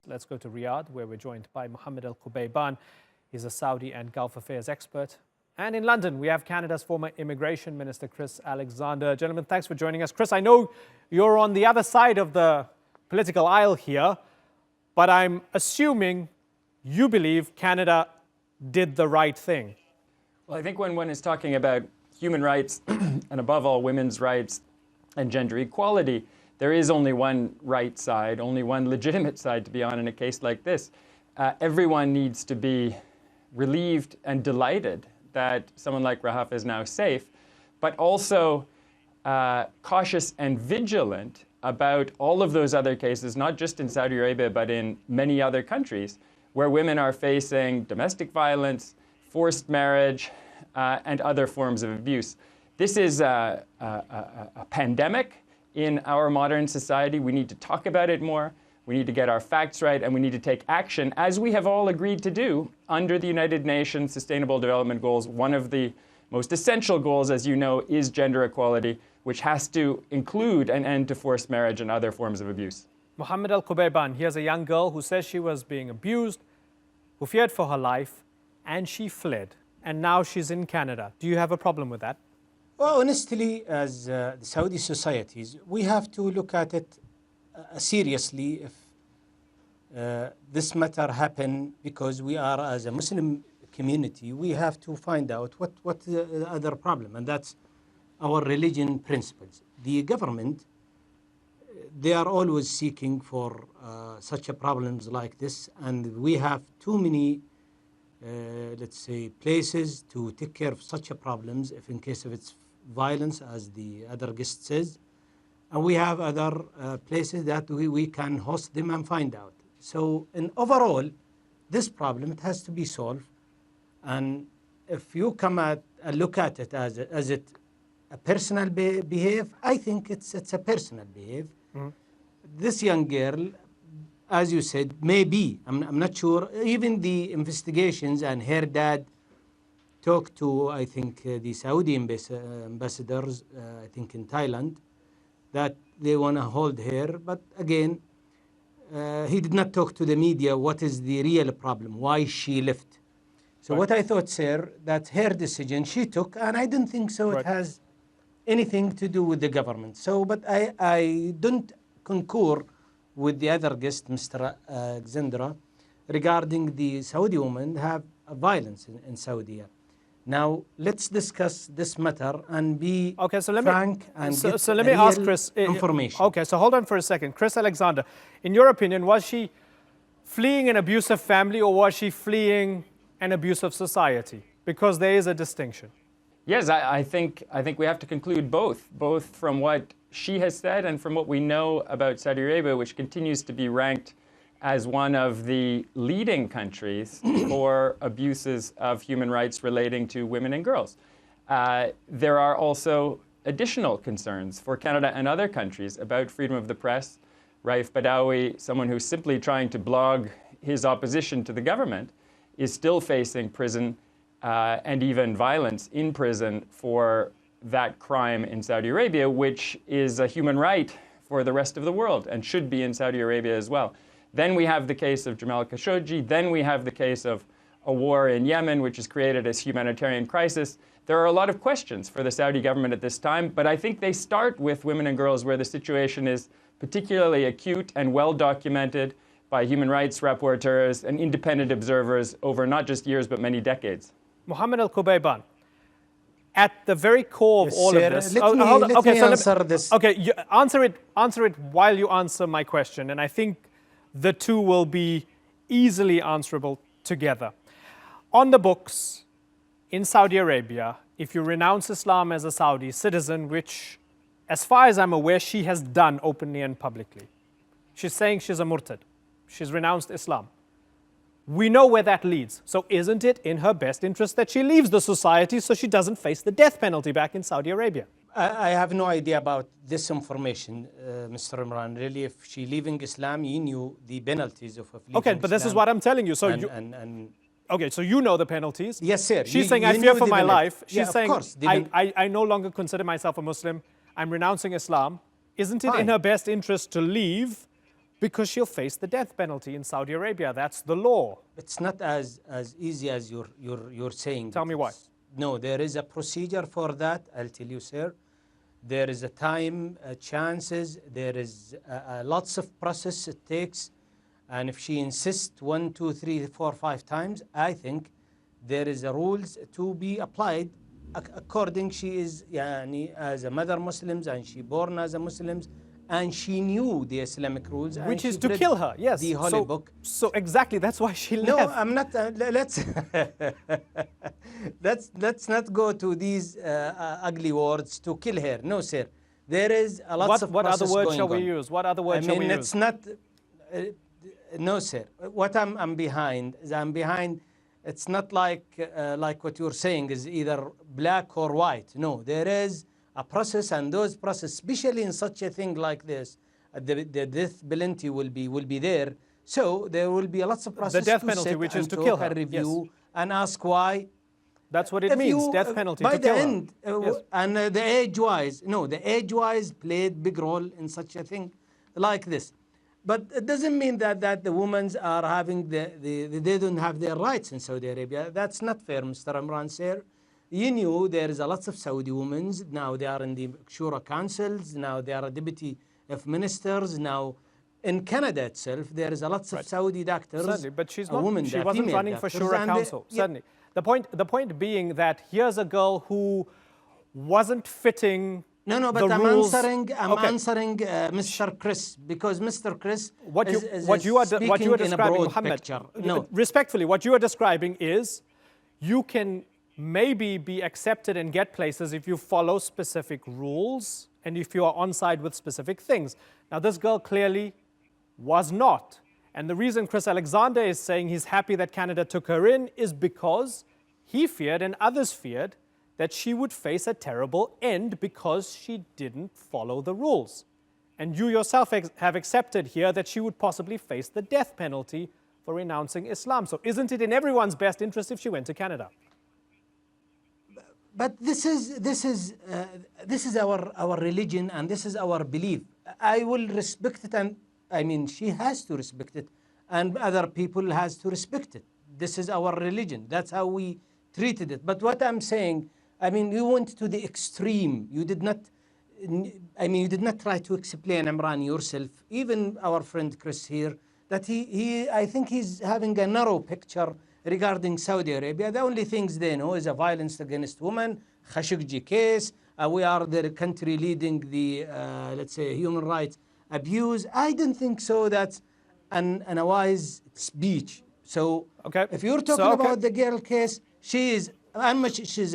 Let's go to Riyadh, where we're joined by Mohamed al Qubaiban. He's a Saudi and Gulf Affairs expert. And in London, we have Canada's former Immigration Minister, Chris Alexander. Gentlemen, thanks for joining us. Chris, I know you're on the other side of the political aisle here, but I'm assuming you believe Canada did the right thing. Well, I think when one is talking about human rights, and above all women's rights and gender equality, there is only one right side, only one legitimate side to be on in a case like this. Everyone needs to be relieved and delighted that someone like Rahaf is now safe, but also cautious and vigilant about all of those other cases, not just in Saudi Arabia, but in many other countries, where women are facing domestic violence, forced marriage, and other forms of abuse. This is a pandemic in our modern society. We need to talk about it more. We need to get our facts right, and we need to take action, as we have all agreed to do under the United Nations Sustainable Development Goals. One of the most essential goals, as you know, is gender equality, which has to include an end to forced marriage and other forms of abuse. Mohamed al Qubaiban, here's a young girl who says she was being abused, who feared for her life, and she fled. And now she's in Canada. Do you have a problem with that? Well, honestly, as the Saudi societies, we have to look at it seriously if this matter happened, because we are, as a Muslim community, we have to find out what the other problem, and that's our religion principles. The government, they are always seeking for such a problems like this, and we have too many let's say places to take care of such a problems if in case of its violence, as the other guest says. And we have other places that we can host them and find out. So in overall, this problem, it has to be solved. And if you come at look at it as it a personal behave, I think it's a personal behave. Mm-hmm. This young girl, as you said, maybe, I'm not sure, even the investigations, and her dad talked to, I think, the Saudi ambassadors, I think in Thailand, that they want to hold her. But again, he did not talk to the media what is the real problem, why she left. So what I thought, sir, that her decision she took, and I don't think so it has anything to do with the government. So, but I don't concur with the other guest, Mr. Alexandra, regarding the Saudi women have violence in Saudi. Now, let's discuss this matter and be frank and get let me ask Chris information. Okay, so hold on for a second. Chris Alexander, in your opinion, was she fleeing an abusive family, or was she fleeing an abusive society? Because there is a distinction. Yes, I think we have to conclude both from what she has said and from what we know about Saudi Arabia, which continues to be ranked as one of the leading countries for abuses of human rights relating to women and girls. There are also additional concerns for Canada and other countries about freedom of the press. Raif Badawi, someone who's simply trying to blog his opposition to the government, is still facing prison and even violence in prison for that crime in Saudi Arabia, which is a human right for the rest of the world and should be in Saudi Arabia as well. Then we have the case of Jamal Khashoggi. Then we have the case of a war in Yemen, which is created as humanitarian crisis. There are a lot of questions for the Saudi government at this time, but I think they start with women and girls, where the situation is particularly acute and well documented by human rights rapporteurs and independent observers over not just years, but many decades. Mohamed al Qubaiban, at the very core of all of this... Let me answer this. Okay, answer it while you answer my question, and I think the two will be easily answerable together. On the books, in Saudi Arabia, if you renounce Islam as a Saudi citizen, which, as far as I'm aware, she has done openly and publicly, she's saying she's a murtad. She's renounced Islam. We know where that leads. So isn't it in her best interest that she leaves the society so she doesn't face the death penalty back in Saudi Arabia? I have no idea about this information, Mr. Imran. Really, if she leaving Islam, you knew the penalties of leaving Okay, but this is what I'm telling you. So okay, so you know the penalties. Yes, sir. She's saying, I fear for my life. She's saying, of course, I no longer consider myself a Muslim. I'm renouncing Islam. Isn't it in her best interest to leave because she'll face the death penalty in Saudi Arabia. That's the law. It's not as easy as you're saying. Tell me why. No, there is a procedure for that. I'll tell you, sir. There is a time, chances. There is lots of process it takes. And if she insists 1, 2, 3, 4, 5 times, I think there is a rules to be applied according. She is as a mother Muslims, and she born as a Muslims, and she knew the Islamic rules, which is to kill her. Yes. The holy book. So exactly, that's why she left. No, I'm not. Let's not go to these ugly words to kill her. No, sir. There is a lot of what other process word going shall we on. use? What other word shall we use? It's not. No, sir. What I'm behind is I'm behind. It's not like what you're saying is either black or white. No, there is a process, and those process, especially in such a thing like this, the death penalty will be there. So there will be lots of process. The death penalty, which is to kill her. Review Yes. and ask why. That's what it means. Death penalty by to kill the end, her. Yes. And the age-wise, the age-wise played big role in such a thing like this. But it doesn't mean that the women are having they don't have their rights in Saudi Arabia. That's not fair, Mr. Imran, sir. You knew there is a lots of Saudi women. Now they are in the Shura councils. Now they are deputy of ministers. Now in Canada itself, there is a lots of Saudi doctors. Certainly, but she's not. Women, she wasn't running for Shura council. Certainly. The point being that here's a girl who wasn't fitting. No, but I'm rules. answering Mr. Chris, because Mr. Chris what you are describing, Mohammed. No. Respectfully, what you are describing is you can maybe be accepted and get places if you follow specific rules and if you are on side with specific things. Now, this girl clearly was not. And the reason Chris Alexander is saying he's happy that Canada took her in is because he feared and others feared that she would face a terrible end because she didn't follow the rules. And you yourself have accepted here that she would possibly face the death penalty for renouncing Islam. So isn't it in everyone's best interest if she went to Canada? But this is our religion, and this is our belief. I will respect it, and I mean she has to respect it, and other people has to respect it. This is our religion. That's how we treated it. But what I'm saying, I mean, you went to the extreme. You did not. You did not try to explain, Imran, yourself. Even our friend Chris here, that I think he's having a narrow picture regarding Saudi Arabia. The only things they know is a violence against women, Khashoggi case. We are the country leading the, let's say, human rights abuse. I don't think so. That's a wise speech. So if you're talking about the girl case, she's an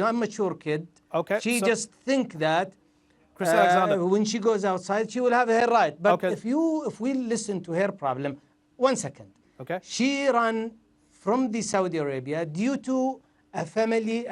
immature kid. She just think that when she goes outside, she will have her right. But if we listen to her problem, 1 second. She ran from the Saudi Arabia due to a family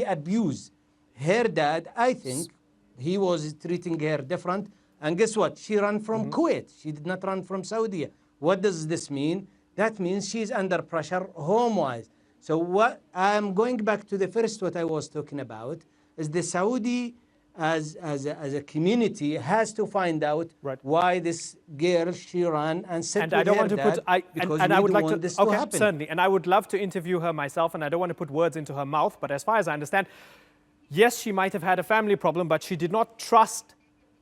abuse. Her dad, I think, he was treating her different. And guess what? She ran from Kuwait. She did not run from Saudi. What does this mean? That means she's under pressure home-wise. So what I'm going back to the first what I was talking about is the Saudi as a community has to find out why this girl she ran and said and I don't want to put I would like this to happen. Certainly, and I would love to interview her myself, and I don't want to put words into her mouth, but as far as I understand, yes, she might have had a family problem, but she did not trust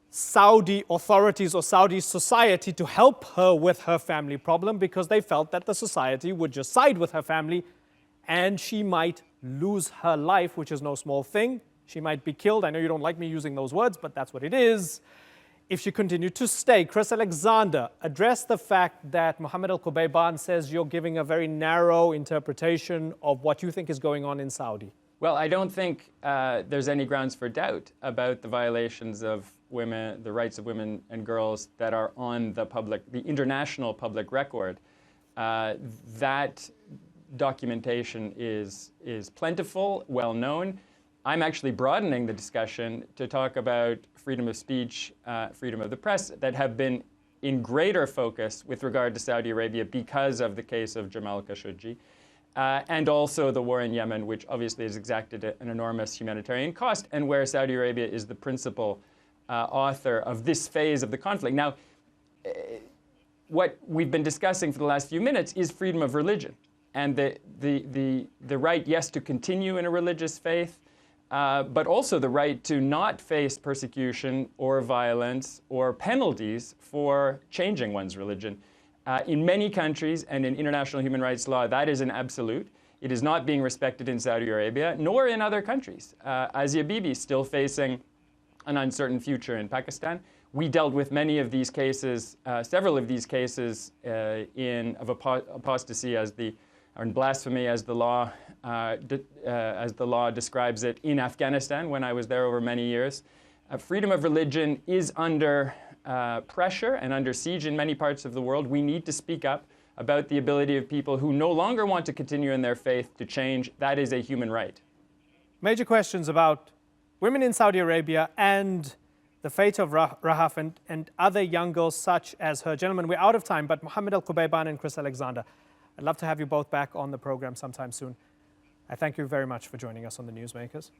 Saudi authorities or Saudi society to help her with her family problem because they felt that the society would just side with her family and she might lose her life, which is no small thing. She might be killed. I know you don't like me using those words, but that's what it is. If she continued to stay, Chris Alexander addressed the fact that Mohamed al Qubaiban says you're giving a very narrow interpretation of what you think is going on in Saudi. Well, I don't think there's any grounds for doubt about the violations of women, the rights of women and girls that are on the international public record. That documentation is plentiful, well known. I'm actually broadening the discussion to talk about freedom of speech, freedom of the press that have been in greater focus with regard to Saudi Arabia because of the case of Jamal Khashoggi. And also the war in Yemen, which obviously has exacted an enormous humanitarian cost, and where Saudi Arabia is the principal author of this phase of the conflict. Now, what we've been discussing for the last few minutes is freedom of religion. And the right, yes, to continue in a religious faith, but also the right to not face persecution or violence or penalties for changing one's religion. In many countries and in international human rights law, that is an absolute. It is not being respected in Saudi Arabia, nor in other countries. Asia Bibi is still facing an uncertain future in Pakistan. We dealt with many of these cases, several of these cases of apostasy and blasphemy as the law describes it in Afghanistan when I was there over many years. Freedom of religion is under pressure and under siege in many parts of the world. We need to speak up about the ability of people who no longer want to continue in their faith to change. That is a human right. Major questions about women in Saudi Arabia and the fate of Rahaf and other young girls such as her. Gentlemen, we're out of time, but Mohamed al Qubaiban and Chris Alexander, I'd love to have you both back on the program sometime soon. I thank you very much for joining us on The Newsmakers.